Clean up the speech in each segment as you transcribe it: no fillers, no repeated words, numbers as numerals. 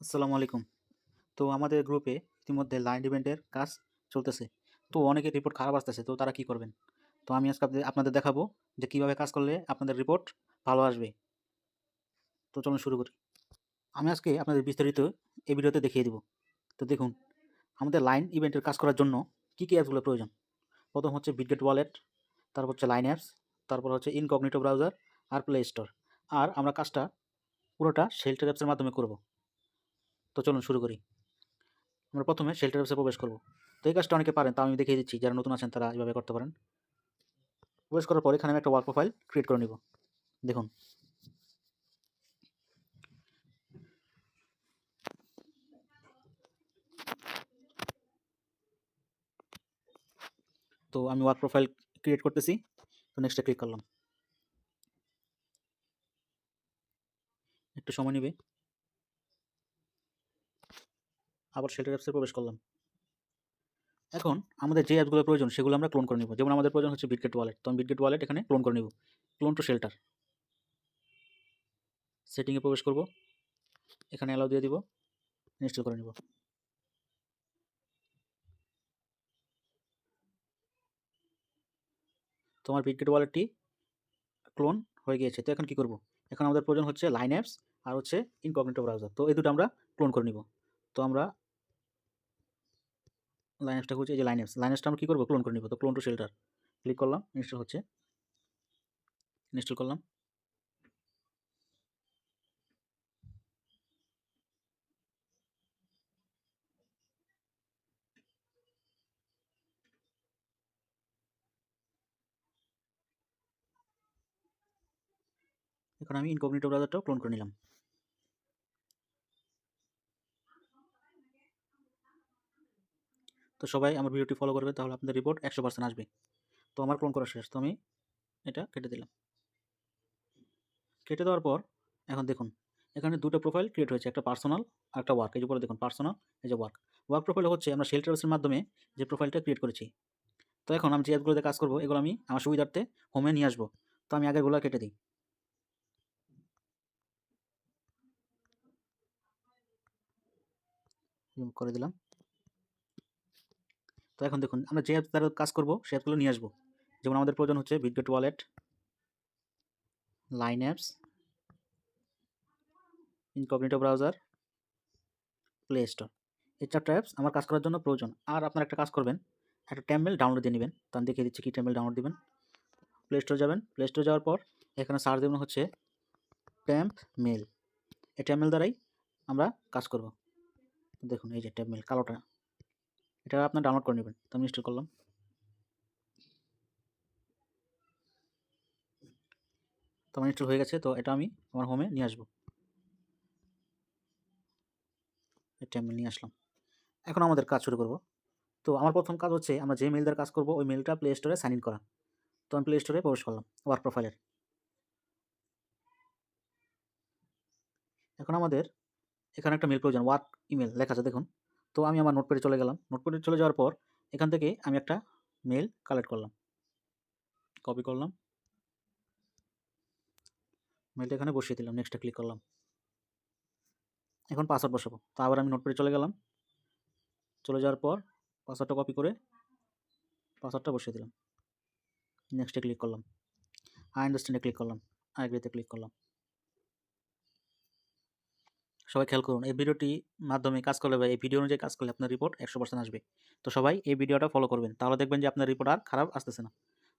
আসসালামু আলাইকুম। তো আমাদের গ্রুপে ইতিমধ্যে লাইন ইভেন্টের কাজ চলতেছে। তো অনেকের রিপোর্ট খারাপ আসতেছে। তো তারা কি করবেন? তো আমি আজকে আপনাদের দেখাবো যে কিভাবে কাজ করলে আপনাদের রিপোর্ট ভালো আসবে। তো চলুন শুরু করি। আমি আজকে আপনাদের বিস্তারিত এই ভিডিওতে দেখিয়ে দিব। তো দেখুন, আমাদের লাইন ইভেন্টের কাজ করার জন্য কী অ্যাপসগুলো প্রয়োজন? প্রথম হচ্ছে বিটগেট ওয়ালেট, তারপর হচ্ছে লাইন অ্যাপস, তারপর হচ্ছে ইনকগনিটো ব্রাউজার আর প্লে স্টোর। আর আমরা কাজটা পুরোটা শেল্টার অ্যাপসের মাধ্যমে করব। তো চলুন শুরু করি। আমরা প্রথমে শেল্টার অ্যাপসে প্রবেশ করব। তো এই কাজটা অনেকে পারেন, তাও আমি দেখিয়ে দিচ্ছি। যারা নতুন আছেন তারা এভাবে করতে পারেন। প্রবেশ করার পর এখানে আমি একটা ওয়ার্ক প্রোফাইল ক্রিয়েট করে নিব। দেখুন, তো আমি ওয়ার্ক প্রোফাইল ক্রিয়েট করতেছি। তো নেক্সটে ক্লিক করলাম। একটু সময় নেবে। আবার শেল্টার অ্যাপসে প্রবেশ করলাম। এখন আমাদের যে অ্যাপসগুলো প্রয়োজন সেগুলো আমরা ক্লোন করে নিব। যেমন আমাদের প্রয়োজন হচ্ছে বিটগেট ওয়ালেট। তো আমি বিটগেট ওয়ালেট এখানে ক্লোন করে নিব। Clone to shelter. সেটিংয়ে প্রবেশ করব। এখানে অ্যালাউ দিয়ে দিব। ইনস্টল করে নিব। তো আমার বিটগেট ওয়ালেটটি ক্লোন হয়ে গিয়েছে। তো এখন কি করব? এখন আমাদের প্রয়োজন হচ্ছে লাইন অ্যাপস আর হচ্ছে ইনকগনিটো ব্রাউজার। তো এই দুটো আমরা ক্লোন করে নিব। তো আমরা লাইন অ্যাপসটা খুঁজছি, এই যে লাইন অ্যাপস। লাইন অ্যাপসটা আমরা কী করবো? ক্লোন করে নিব। তো ক্লোন টু শেল্টার ক্লিক করলাম, ইনস্টল হচ্ছে। ইনস্টল করলাম। এখন আমি ইনকগনিটো ব্রাউজারটাও ক্লোন করে নিলাম। তো সবাই আমার ভিডিওটি ফলো করবে, তাহলে আপনাদের রিপোর্ট 100% আসবে। তো আমার ক্লোন করা শেষ। তো আমি এটা কেটে দিলাম। কেটে দেওয়ার পর এখন দেখুন, এখানে দুটো প্রোফাইল ক্রিয়েট হয়েছে, একটা পার্সোনাল আর একটা ওয়ার্ক। এই যে উপরে দেখুন পার্সোনাল, এই যে ওয়ার্ক। ওয়ার্ক প্রোফাইল হচ্ছে আমরা শেল্টার অ্যাপসের মাধ্যমে যে প্রোফাইলটা ক্রিয়েট করেছি। তো এখন আমি যে অ্যাপগুলোতে কাজ করবো এগুলো আমি আমার সুবিধার্থে হোমে নিয়ে আসবো। তো আমি আগেরগুলো কেটে দিই। রিমুভ করে দিলাম। তো এখন দেখুন, আমরা যে অ্যাপস দ্বারা কাজ করবো সে অ্যাপগুলো নিয়ে আসবো। যেমন আমাদের প্রয়োজন হচ্ছে Bitget wallet, line apps, incognito browser, play store. এই 4টা অ্যাপস আমার কাজ করার জন্য প্রয়োজন। আর আপনারা একটা কাজ করবেন, একটা টেম্পলেট ডাউনলোড দিয়ে নেবেন। তো আমি দেখিয়ে দিচ্ছি কী টেম্পলেট ডাউনলোড দিবেন। প্লে স্টোরে যাবেন। প্লে স্টোরে যাওয়ার পর এখানে সার্চ দেবেন হচ্ছে টেম্প মেল। এই টেম্প মেল দ্বারাই আমরা কাজ করব। দেখুন এই যে টেম্প মেল কালোটা, এটা আপনার ডাউনলোড করে নেবেন। তো আমি ইনস্টল করলাম। তো আমার ইনস্টল হয়ে গেছে। তো এটা আমি আমার হোমে নিয়ে আসবো। এই টেম্প মেল নিয়ে আসলাম। এখন আমাদের কাজ শুরু করব। তো আমার প্রথম কাজ হচ্ছে আমরা যে মেল দ্বারা কাজ করব ওই মেলটা প্লে স্টোরে সাইন ইন করা। তো আমি প্লে স্টোরে প্রবেশ করলাম ওয়ার্ক প্রোফাইলের। এখন আমাদের এখানে একটা মেল প্রয়োজন, ওয়ার্ক ইমেল লেখা আছে দেখুন। তো আমি আমার নোটপ্যাডে চলে গেলাম। নোটপ্যাডে চলে যাওয়ার পর এখান থেকে আমি একটা মেল কালেক্ট করলাম, কপি করলাম, মেলটা এখানে বসিয়ে দিলাম। নেক্সটে ক্লিক করলাম। এখন পাসওয়ার্ড বসাবো। তো আবার আমি নোটপ্যাডে চলে গেলাম। চলে যাওয়ার পর পাসওয়ার্ডটা কপি করে পাসওয়ার্ডটা বসিয়ে দিলাম। নেক্সটে ক্লিক করলাম। আই আন্ডারস্ট্যান্ডে ক্লিক করলাম। আই এগ্রিতে ক্লিক করলাম। সবাই খেয়াল করুন, এই ভিডিওটি মাধ্যমে কাজ করলে বা এই ভিডিও অনুযায়ী কাজ করলে আপনার রিপোর্ট 100% আসবে। তো সবাই এই ভিডিওটা ফলো করবেন, তাহলে দেখবেন যে আপনার রিপোর্ট আর খারাপ আসতেছে না।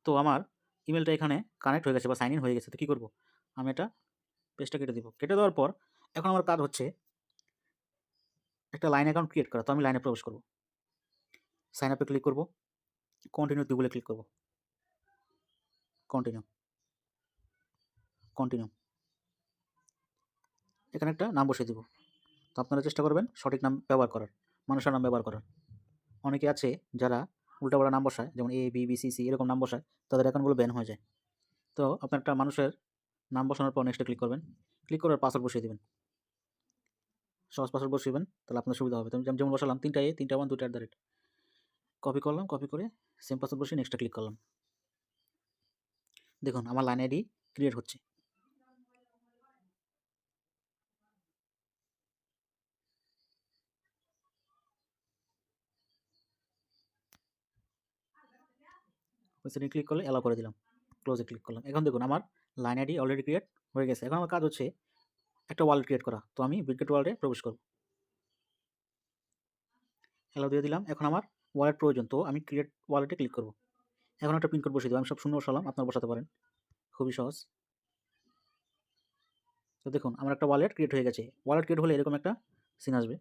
তো আমার ইমেলটা এখানে কানেক্ট হয়ে গেছে বা সাইন ইন হয়ে গেছে। তো কী করব? আমি এটা পেজটা কেটে দিব। কেটে দেওয়ার পর এখন আমার কাজ হচ্ছে একটা লাইন অ্যাকাউন্ট ক্রিয়েট করা। তো আমি লাইনে প্রবেশ করব। সাইন আপে ক্লিক করব। কন্টিনিউ গুগলে ক্লিক করব। Continue, continue. এখানে একটা নাম বসিয়ে দিব। তো আপনারা চেষ্টা করবেন সঠিক নাম ব্যবহার করার, মানুষের নাম ব্যবহার করার। অনেকে আছে যারা উল্টাপাল্টা নাম বসায়, যেমন A B B C C এরকম নাম বসায়, তাদের অ্যাকাউন্টগুলো ব্যান হয়ে যায়। তো আপনার একটা মানুষের নাম বসানোর পর নেক্সটে ক্লিক করবেন। ক্লিক করার পাসওয়ার্ড বসিয়ে দেবেন। সহজ পাসওয়ার্ড বসিয়েবেন, তাহলে আপনার সুবিধা হবে। তো আমি যেমন বসালাম 3টা এ 3টা 1 2টা @ কপি করলাম, কপি করে সেম পাসওয়ার্ড বসিয়ে নেক্সটে ক্লিক করলাম। দেখুন আমার লাইন আইডি ক্রিয়েট হচ্ছে। ওই সেটিং ক্লিক করলে অ্যালাউ করে দিলাম, ক্লোজে ক্লিক করলাম। এখন দেখুন আমার লাইন আইডি অলরেডি ক্রিয়েট হয়ে গেছে। এখন আমার কাজ হচ্ছে একটা ওয়ালেট ক্রিয়েট করা। তো আমি বিটগেট ওয়ালেটে প্রবেশ করব, অ্যালাউ দিয়ে দিলাম। এখন আমার ওয়ালেট প্রয়োজন, তো আমি ক্রিয়েট ওয়ালেটে ক্লিক করব। এখন একটা পিন কোড বসিয়ে দেবো, আমি সব শূন্য বসালাম, আপনারা বসাতে পারেন, খুবই সহজ। তো দেখুন আমার একটা ওয়ালেট ক্রিয়েট হয়ে গেছে। ওয়ালেট ক্রিয়েট হলে এরকম একটা সিন আসবে।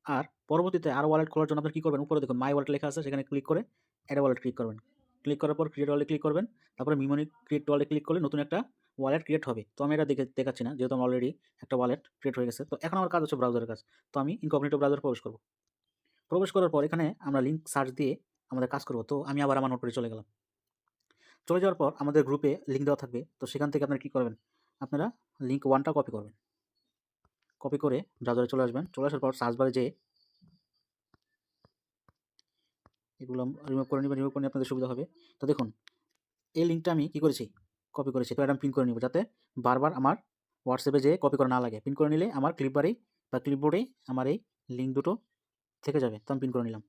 আর পরবর্তীতে আরও ওয়ালেট খোলার জন্য আপনারা কী করবেন, উপরে দেখুন মাই ওয়ালেট লেখা আছে, সেখানে ক্লিক করে অ্যাড ওয়ালেট ক্লিক করবেন। ক্লিক করার পর ক্রিয়েট ওয়ালেটে ক্লিক করবেন, তারপরে মিমনি ক্রিয়েট ওয়ালেটে ক্লিক করলে নতুন একটা ওয়ালেট ক্রিয়েট হবে। তো আমি এটা দেখাচ্ছি না, যেহেতু আমার অলরেডি একটা ওয়ালেট ক্রিয়েট হয়ে গেছে। তো এখন আমার কাজ হচ্ছে ব্রাউজারের কাজ। তো আমি ইনকগনিটো ব্রাউজারে প্রবেশ করব। প্রবেশ করার পর এখানে আমরা লিঙ্ক সার্চ দিয়ে আমাদের কাজ করব। তো আমি আবার আমার নোটপ্যাডে চলে গেলাম। চলে যাওয়ার পর আমাদের গ্রুপে লিঙ্ক দেওয়া থাকবে। তো সেখান থেকে আপনারা কী করবেন, আপনারা লিঙ্ক 1টা কপি করবেন। কপি করে ব্রাউজারে চলে আসবেন। চলে আসার পর সার্চ বারে যেয়ে এগুলো রিমুভ করে নেবেন, রিমুভ করে নিয়ে আপনাদের সুবিধা হবে। তো দেখুন এই লিঙ্কটা আমি কী করেছি, কপি করেছি। তো এটা আমি প্রিন্ট করে নিব, যাতে বারবার আমার হোয়াটসঅ্যাপে যেয়ে কপি করা না লাগে। প্রিন্ট করে নিলে আমার ক্লিপবারেই বা ক্লিপবোর্ডেই আমার এই লিঙ্ক দুটো থেকে যাবে। তো আমি প্রিন্ট করে নিলাম।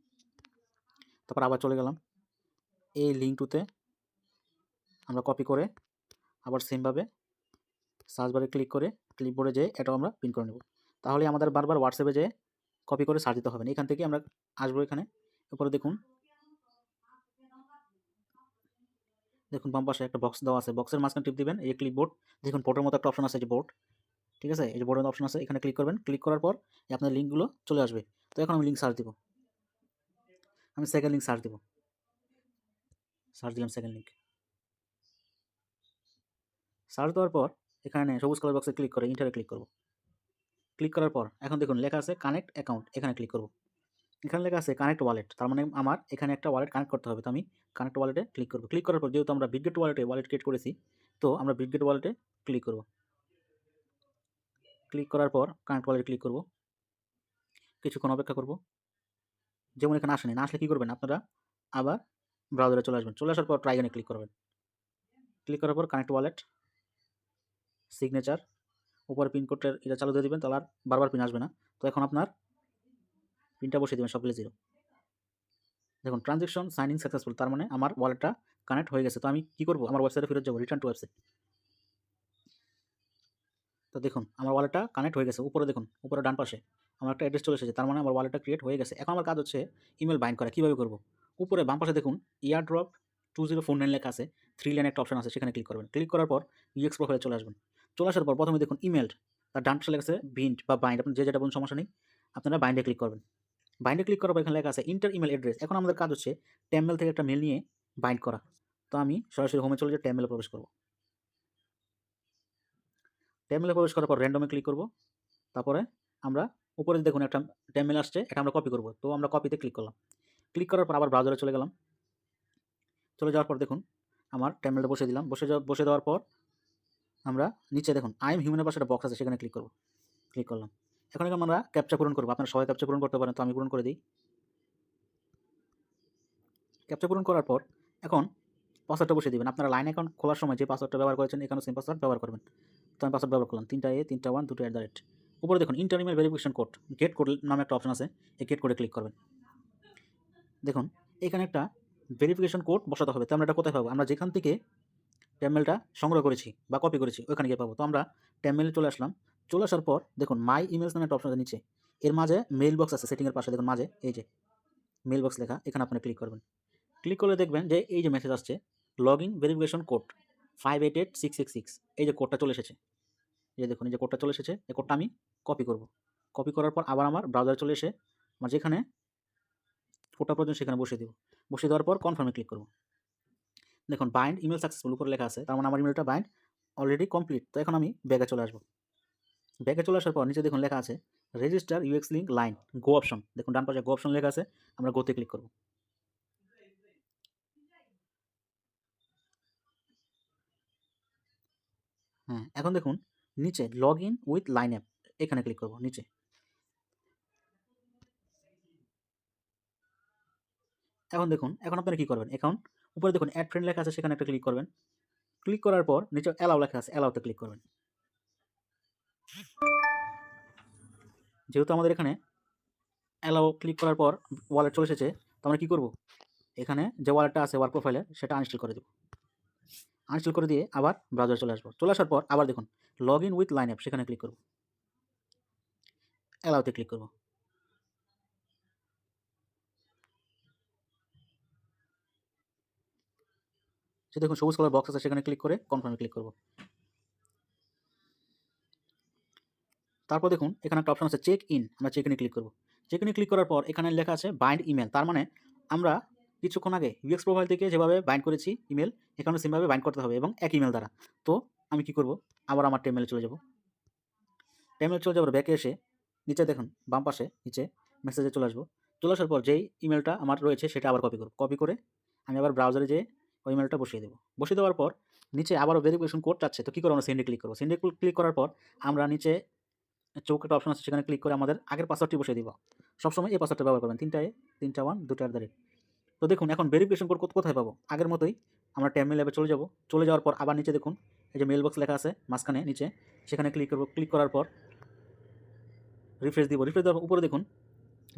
তারপর আবার চলে গেলাম, এই লিঙ্কটুতে আমরা কপি করে আবার সেমভাবে সার্চ বারে ক্লিক করে ক্লিপবোর্ডে যেয়ে এটাও আমরা প্রিন্ট করে নেব। তাহলে আমাদের বারবার হোয়াটসঅ্যাপে যেয়ে কপি করে সার্চ দিতে হবে না। এখান থেকে আমরা আসবো, এখানে উপরে দেখুন, দেখুন বাম পাশে একটা বক্স দেওয়া আছে, বক্সের মাঝখানে টিপ দিবেন, এই ক্লিপবোর্ড দেখুন বোর্ডের মতো একটা অপশন আছে, যে বোর্ড, ঠিক আছে, এই যে বোর্ডের অপশন আছে, এখানে ক্লিক করবেন। ক্লিক করার পর আপনার লিঙ্কগুলো চলে আসবে। তো এখন আমি লিঙ্ক সার্চ দিব, আমি সেকেন্ড লিঙ্ক সার্চ দিব, সার্চ দিলাম সেকেন্ড লিঙ্ক। সার্চ দেওয়ার পর এখানে সবুজ কালার বক্সে ক্লিক করে ইন্টারে ক্লিক করব। ক্লিক করার পর এখন দেখুন লেখা আছে কানেক্ট অ্যাকাউন্ট, এখানে ক্লিক করব। এখানে লেখা আছে কানেক্ট ওয়ালেট, তার মানে আমার এখানে একটা ওয়ালেট কানেক্ট করতে হবে। তো আমি কানেক্ট ওয়ালেটে ক্লিক করব। ক্লিক করার পর যেহেতু আমরা বিটগেট ওয়ালেটে ওয়ালেট ক্রিয়েট করেছি, তো আমরা বিটগেট ওয়ালেটে ক্লিক করব। ক্লিক করার পর কানেক্ট ওয়ালেটে ক্লিক করব, কিছুক্ষণ অপেক্ষা করব। যেমন এখানে আসেনি, না আসলে কী করবেন আপনারা, আবার ব্রাউজারে চলে আসবেন। চলে আসার পর ট্রাই এখানে ক্লিক করবেন। ক্লিক করার পর কানেক্ট ওয়ালেট, সিগনেচার, উপরে পিন কোডের এটা চালু দিয়ে দেবেন, তাহলে আর বারবার পিন আসবে না। তো এখন আপনার পিনটা বসিয়ে দেবেন সবগুলো 0। দেখুন ট্রানজ্যাকশন সাইন ইন সাকসেসফুল, তার মানে আমার ওয়ালেটটা কানেক্ট হয়ে গেছে। তো আমি কী করব, আমার ওয়েবসাইটে ফেরত যাবো, রিটার্ন টু ওয়েবসাইট। তো দেখুন আমার ওয়ালেটটা কানেক্ট হয়ে গেছে। উপরে দেখুন, উপরে ডান পাশে আমার একটা অ্যাড্রেস চলে এসেছে, তার মানে আমার ওয়ালেটটা ক্রিয়েট হয়ে গেছে। এখন আমার কাজ হচ্ছে ইমেল বাইন্ড করা। কীভাবে করব, উপরে বাম পাশে দেখুন এয়ারড্রপ 2049 লেখা আছে, 3 লাইন একটা অপশন আছে, সেখানে ক্লিক করবেন। ক্লিক করার পর ইউএক্স প্রোফাইলে চলে আসবেন। চলে আসার পর প্রথমে দেখুন ইমেল, তার ডান পাশে লেখা আছে বিন্ড বা বাইন্ড, আপনি যে যেটা বলুন সমস্যা নেই, আপনারা বাইন্ডে ক্লিক করবেন। বাইন্ডে ক্লিক করার পর এখানে লেখা আছে ইন্টার ইমেল অ্যাড্রেস। এখন আমাদের কাজ হচ্ছে টেমমেল থেকে একটা মেল নিয়ে বাইন্ড করা। তো আমি সরাসরি হোমে চলে যেয়ে টেমমেলে প্রবেশ করব। টেমমেলে প্রবেশ করার পর র্যান্ডমে ক্লিক করব। তারপরে আমরা উপরে দেখুন একটা টেমমেল আসছে, এটা আমরা কপি করব। তো আমরা কপিতে ক্লিক করলাম। ক্লিক করার পর আবার ব্রাউজারে চলে গেলাম। চলে যাওয়ার পর দেখুন আমার টেমমেলটা বসিয়ে দিলাম। বসে দেওয়ার পর আমরা নিচে দেখুন আই এম হিউম্যানের পাশে একটা বক্স আছে, সেখানে ক্লিক করব। ক্লিক করলাম। এখন আমরা ক্যাপচা পূরণ করব। আপনারা সবাই ক্যাপচা পূরণ করতে পারেন, তো আমি পূরণ করে দিই। ক্যাপচা পূরণ করার পর এখন পাসওয়ার্ডটা বসিয়ে দিবেন। আপনারা লাইন অ্যাকাউন্ট খোলার সময় যে পাসওয়ার্ডটা ব্যবহার করেছেন, এখানেও সেম পাসওয়ার্ড ব্যবহার করবেন। তো আমি পাসওয়ার্ড ব্যবহার করলাম 3টা A 3টা 1 2টো @ উপরে দেখুন inter email verification code, gate code নামে একটা অপশন আছে, এই গেট কোডে ক্লিক করবেন। দেখুন এখানে একটা ভেরিফিকেশন কোড বসাতে হবে। তো আমরা এটা কোথায় পাবো, আমরা যেখান থেকে টেমমেলটা সংগ্রহ করেছি বা কপি করেছি ওখানে গিয়ে পাবো। তো আমরা টেমমেলে চলে আসলাম। চলে আসার পর দেখুন মাই ইমেলস নামে একটা অপশন আছে নিচে, এর মাঝে মেইল বক্স আছে, সেটিংয়ের পাশে দেখুন মাঝে এই যে মেইল বক্স লেখা, এখানে আপনি ক্লিক করবেন। ক্লিক করলে দেখবেন যে এই যে মেসেজ আসছে লগ ইন ভেরিফিকেশন কোড 588666, এই যে কোডটা চলে এসেছে, এই যে দেখুন এই যে কোডটা চলে এসেছে, এই কোডটা আমি কপি করব। কপি করার পর আবার আমার ব্রাউজারে চলে এসে আমার যেখানে কোডটা প্রয়োজন সেখানে বসিয়ে দেব। বসিয়ে দেওয়ার পর কনফার্মে ক্লিক করব। দেখুন বাইন্ড ইমেল সাকসেসফুল উপরে লেখা আছে, তার মানে আমার ইমেলটা বাইন্ড অলরেডি কমপ্লিট। তো এখন আমি ব্যাগে চলে আসবো। ব্যাগে চলে আসার পর নিচে দেখুন লেখা আছে রেজিস্টার ইউএক্স লিঙ্ক লাইন গো অপশন, দেখুন ডান পাশে গো অপশন লেখা আছে, আমরা গোতে ক্লিক করব। হ্যাঁ এখন দেখুন নিচে log in with line app, এখানে ক্লিক করব নিচে। এখন দেখুন এখন আপনারা কী করবেন, এখন উপরে দেখুন অ্যাড ফ্রেন্ড লেখা আছে, সেখানে একটা ক্লিক করবেন। ক্লিক করার পর নিচে অ্যালাউ লেখা আছে, অ্যালাউতে ক্লিক করবেন। যেহেতু আমাদের এখানে অ্যালাউ ক্লিক করার পর ওয়ালেট চলে এসেছে, তো আমরা কী করব, এখানে যে ওয়ালেটটা আছে ওয়ার্ক প্রোফাইলের সেটা আনইনস্টল করে দেবো। আনইনস্টল করে দিয়ে আবার ব্রাউজারে চলে আসবো। চলে আসার পর আবার দেখুন log in with line app, সেখানে ক্লিক করব, অ্যালাউতে ক্লিক করব। সে দেখুন সবুজ কালার বক্স আছে, সেখানে ক্লিক করে কনফার্মে ক্লিক করব। তারপর দেখুন এখানে একটা অপশন আছে চেক ইন, আমরা চেক ইনে ক্লিক করব। চেক ইনে ক্লিক করার পর এখানে লেখা আছে বাইন্ড ইমেল, তার মানে আমরা কিছুক্ষণ আগে ইউএক্স প্রোফাইল থেকে যেভাবে বাইন্ড করেছি ইমেল, এখানে সেমভাবে বাইন্ড করতে হবে এবং এক ইমেল দ্বারা। তো আমি কি করব, আবার আমার টেমমেলে চলে যাব। টেমমেলে চলে যাবার ব্যাকে এসে নিচে দেখুন বাম পাশে নিচে মেসেজে চলে আসবো। চলে আসার পর যেই ইমেলটা আমার রয়েছে সেটা আবার কপি করব। কপি করে আমি আবার ব্রাউজারে যেয়ে ওই ইমেলটা বসিয়ে দেবো। বসিয়ে দেওয়ার পর নিচে আবারও ভেরিফিকেশন কোড চাচ্ছে, তো কী করবো, আমরা সেন্ডে ক্লিক করবো। সেন্ডে ক্লিক করার পর আমরা নিচে চৌক একটা অপশন আছে, সেখানে ক্লিক করে আমাদের আগের পাসওয়ার্ডটি বসিয়ে দিব। সবসময় এই পাসওয়ার্ডটা ব্যবহার করবেন, 3টা 1 2টা @ তো দেখুন এখন ভেরিফিকেশন কোড কোথায় পাবো, আগের মতোই আমরা টেমমেল অ্যাপে চলে যাব। চলে যাওয়ার পর আবার নিচে দেখুন এই যে মেল বক্স লেখা আছে মাঝখানে নিচে, সেখানে ক্লিক করব। ক্লিক করার পর রিফ্রেশ দিব। রিফ্রেশ দেওয়ার উপরে দেখুন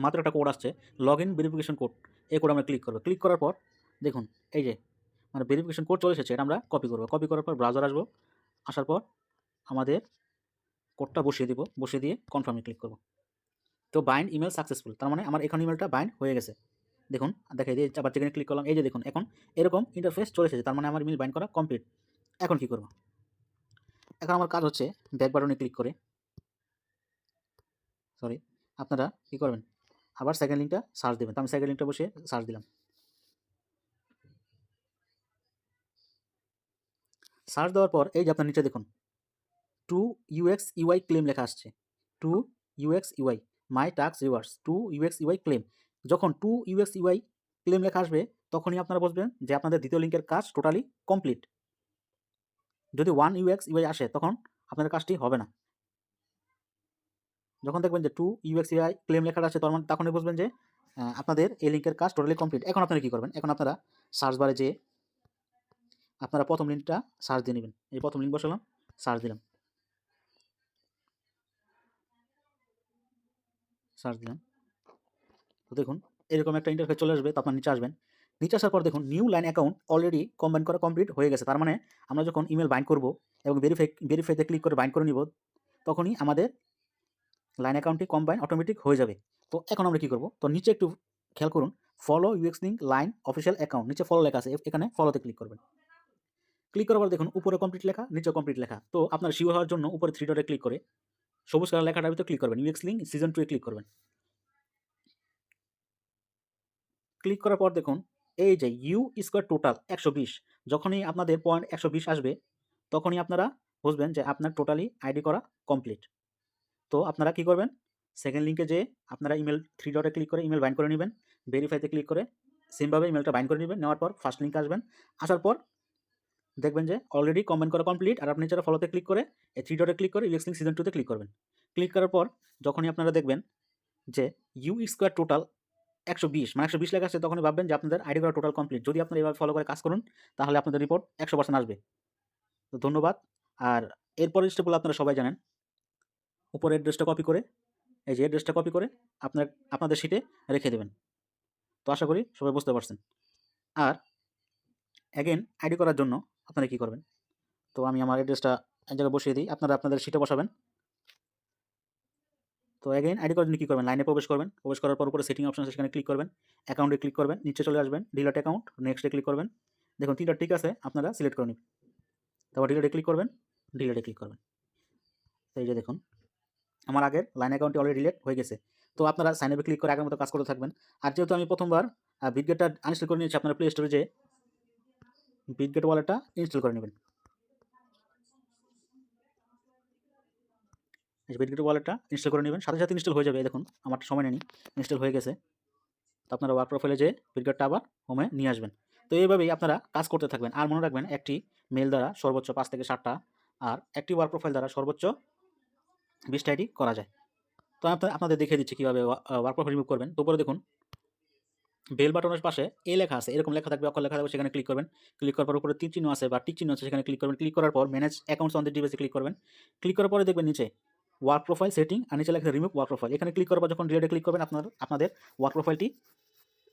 মাত্র একটা কোড আসছে, লগ ইন ভেরিফিকেশন কোড। এই কোড আমরা ক্লিক করব। ক্লিক করার পর দেখুন এই যে মানে ভেরিফিকেশন কোড চলে এসেছে, এটা আমরা কপি করব। কপি করার পর ব্রাউজার আসবো, আসার পর আমাদের কোডটা বসিয়ে দিব, বসিয়ে দিয়ে কনফার্মে ক্লিক করব। তো বাইন্ড ইমেল সাকসেসফুল, তার মানে আমার এখন ইমেলটা বাইন্ড হয়ে গেছে। দেখুন দেখাই দিয়ে আবার যেখানে ক্লিক করলাম এই যে দেখুন এখন এরকম ইন্টারফেস চলে এসেছে, তার মানে আমার ইমেল বাইন্ড করা কমপ্লিট। এখন কি করব, এখন আমার কাজ হচ্ছে ব্যাক বাটনে ক্লিক করে আপনারা কী করবেন, আবার সেকেন্ড লিঙ্কটা সার্চ দেবেন। তো আমি সেকেন্ড লিঙ্কটা বসিয়ে সার্চ দিলাম। সার্চ দেওয়ার পর এই যে আপনার নিচে দেখুন টু ইউএক্স ইউআই ক্লেম লেখা আসছে, to UX UI my task rewards, to UX UI claim. যখন টু ইউএক্স ইউআই ক্লেম লেখা আসবে তখনই আপনারা বুঝবেন যে আপনাদের দ্বিতীয় লিঙ্কের কাজ টোটালি কমপ্লিট। যদি 1 ইউএক্স ইউআই আসে তখন আপনাদের কাজটি হবে না। যখন দেখবেন যে 2 ইউএক্স ইউআই ক্লেম লেখাটা আছে তখনই বুঝবেন যে আপনাদের এই লিঙ্কের কাজ টোটালি কমপ্লিট। এখন আপনারা কী করবেন, এখন আপনারা সার্চ বারে যেয়ে আপনারা প্রথম লিঙ্কটা সার্চ দিয়ে নেবেন। এই প্রথম লিঙ্ক বসালাম, সার্চ দিলাম, সার্চ দিলাম। তো দেখুন এরকম একটা ইন্টারফেস চলে আসবে। তো আপনার নিচে আসবেন, নিচে আসার পর দেখুন new line account already combine করা কমপ্লিট হয়ে গেছে। তার মানে আমরা যখন ইমেল বাইন্ড করব এবং ভেরিফাইতে ক্লিক করে বাইন্ড করে নিব তখনই আমাদের লাইন অ্যাকাউন্টটি কম্বাইন অটোমেটিক হয়ে যাবে। তো এখন আমরা কী করব, তো নিচে একটু খেয়াল করুন follow UX link line official account, নিচে ফলো লেখা আছে, এখানে ফলোতে ক্লিক করবেন। ক্লিক করার পর দেখুন উপরে কমপ্লিট লেখা, নিচে কমপ্লিট লেখা। তো আপনার শিওর হওয়ার জন্য উপরে 3 ডটে ক্লিক করে সবুজ কালার লেখাটার ভিতরে ক্লিক করবেন, ইউএক্স লিঙ্ক সিজন 2 এ ক্লিক করবেন। ক্লিক করার পর দেখুন এই যে ইউ স্কোয়ার টোটাল 120, যখনই আপনাদের পয়েন্ট 120 আসবে তখনই আপনারা বুঝবেন যে আপনার টোটালি আইডি করা কমপ্লিট। তো আপনারা কি করবেন, সেকেন্ড লিঙ্কে যেয়ে আপনারা ইমেল 3 ডটে ক্লিক করে ইমেল বাইন্ড করে নেবেন, ভেরিফাইতে ক্লিক করে সেমভাবে ইমেলটা বাইন্ড করে নেবেন। নেওয়ার পর ফার্স্ট লিঙ্কে আসবেন, আসার পর দেখবেন যে অলরেডি কমেন্ট করা কমপ্লিট। আর আপনি যারা ফলোতে ক্লিক করে এই 3 ডটে ক্লিক করে ইউএক্স লিঙ্ক সিজন 2 তে ক্লিক করবেন। ক্লিক করার পর যখনই আপনারা দেখবেন যে ইউ স্কোয়ার টোটাল 120 মানে 120 লেখা আসছে তখনই ভাববেন যে আপনাদের আইডি করা টোটাল কমপ্লিট। যদি আপনারা এভাবে ফলো করে কাজ করুন তাহলে আপনাদের রিপোর্ট 100% আসবে। তো ধন্যবাদ। আর এরপরের স্টেপগুলো আপনারা সবাই জানেন। উপরের অ্যাড্রেসটা কপি করে এই যে অ্যাড্রেসটা কপি করে আপনাদের শিটে রেখে দেবেন। তো আশা করি সবাই বুঝতে পারছেন। আর অ্যাগেন আইডি করার জন্য আপনারা কী করবেন, তো আমি আমার অ্যাড্রেসটা এক জায়গায় বসিয়ে দিই, আপনারা আপনাদের শিটে বসাবেন। তো অ্যাগেন আইডি করার জন্য কী করবেন, লাইনে প্রবেশ করবেন। প্রবেশ করার পর উপরে সেটিং অপশন আছে, সেখানে ক্লিক করবেন, অ্যাকাউন্টে ক্লিক করবেন, নিচে চলে আসবেন ডিলিট অ্যাকাউন্ট, নেক্সটে ক্লিক করবেন। দেখুন 3টা ঠিক আছে, আপনারা সিলেক্ট করে নেবেন। তারপর ডিলিটে ক্লিক করবেন, ডিলিটে ক্লিক করবেন। তো এই যে দেখুন আমার আগের লাইন অ্যাকাউন্টটি অলরেডি ডিলিট হয়ে গেছে। তো আপনারা সাইন আপে ক্লিক করে আগের মতো কাজ করতে থাকবেন। আর যেহেতু আমি প্রথমবার বিটগেটটা আনইনস্টল করে নিয়েছি, আপনারা প্লে স্টোরে যেয়ে বিটগেট ওয়ালেটটা ইনস্টল করে নেবেন। বিটগেট ওয়ালেটটা ইনস্টল করে নেবেন, সাথে সাথে ইনস্টল হয়ে যাবে। দেখুন আমার সময় নেয়নি, ইনস্টল হয়ে গেছে। তো আপনারা ওয়ার্ক প্রোফাইলে যেয়ে বিটগেটটা আবার হোমে নিয়ে আসবেন। তো এইভাবেই আপনারা কাজ করতে থাকবেন। আর মনে রাখবেন একটি মেল দ্বারা সর্বোচ্চ 5 থেকে 7টা আর একটি ওয়ার্ক প্রোফাইল দ্বারা সর্বোচ্চ 20টা আইডি করা যায়। তো আপনাদের দেখিয়ে দিচ্ছি কীভাবে ওয়ার্ক প্রোফাইল রিমুভ করবেন। তো উপরে দেখুন বেল বাটনের পাশে এ লেখা আছে, এরকম লেখা থাকবে, অক্ষর লেখা থাকবে, সেখানে ক্লিক করবেন। ক্লিক করার পর উপরে তীর চিহ্ন আছে বা টিক চিহ্ন আছে, সেখানে ক্লিক করবেন। ক্লিক করার পর ম্যানেজ অ্যাকাউন্টস অন দ্য ডিভাইসে ক্লিক করবেন। ক্লিক করার পরে দেখবেন নিচে ওয়ার্ক প্রোফাইল সেটিং আর নিচে লেখা রিমুভ ওয়ার্ক প্রোফাইল। এখানে ক্লিক করার পর যখন ডিলিটে ক্লিক করবেন আপনাদের ওয়ার্ক প্রোফাইলটি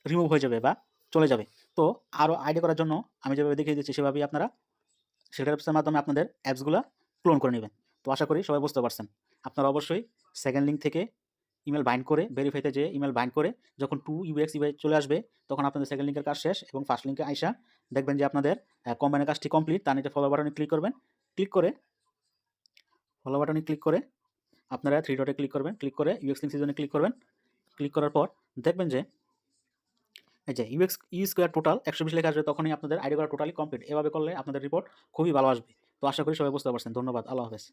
রিমুভ হয়ে যাবে বা চলে যাবে। তো আরও আইডি করার জন্য আমি যেভাবে দেখিয়ে দিচ্ছি সেভাবেই আপনারা শেল্টার অ্যাপসের মাধ্যমে আপনাদের অ্যাপসগুলা ক্লোন করে নেবেন। তো আশা করি সবাই বুঝতে পারছেন। আপনারা অবশ্যই সেকেন্ড লিঙ্ক থেকে ইমেল বাইন্ড করে ভেরিফাইতে যেয়ে ইমেল বাইন্ড করে যখন 2 UX UI চলে আসবে তখন আপনাদের সেকেন্ড লিঙ্কের কাজ শেষ এবং ফার্স্ট লিঙ্কে আইসা দেখবেন যে আপনাদের কম্বাইনের কাজটি কমপ্লিট। তার নিচে ফলো বাটনে ক্লিক করবেন। ফলো বাটনে ক্লিক করে আপনারা 3 ডটে ক্লিক করবেন। ক্লিক করে UX লিঙ্ক সিজনে ক্লিক করবেন। ক্লিক করার পর দেখবেন যে এই যে ইউ স্কোয়ার টোটাল 120 লেখা আসবে তখনই আপনাদের আইডি করা টোটালি কমপ্লিট। এভাবে করলে আপনাদের রিপোর্ট খুবই ভালো আসবে। তো আশা করি সবাই বুঝতে পারছেন। ধন্যবাদ। আল্লাহ হাফেজ।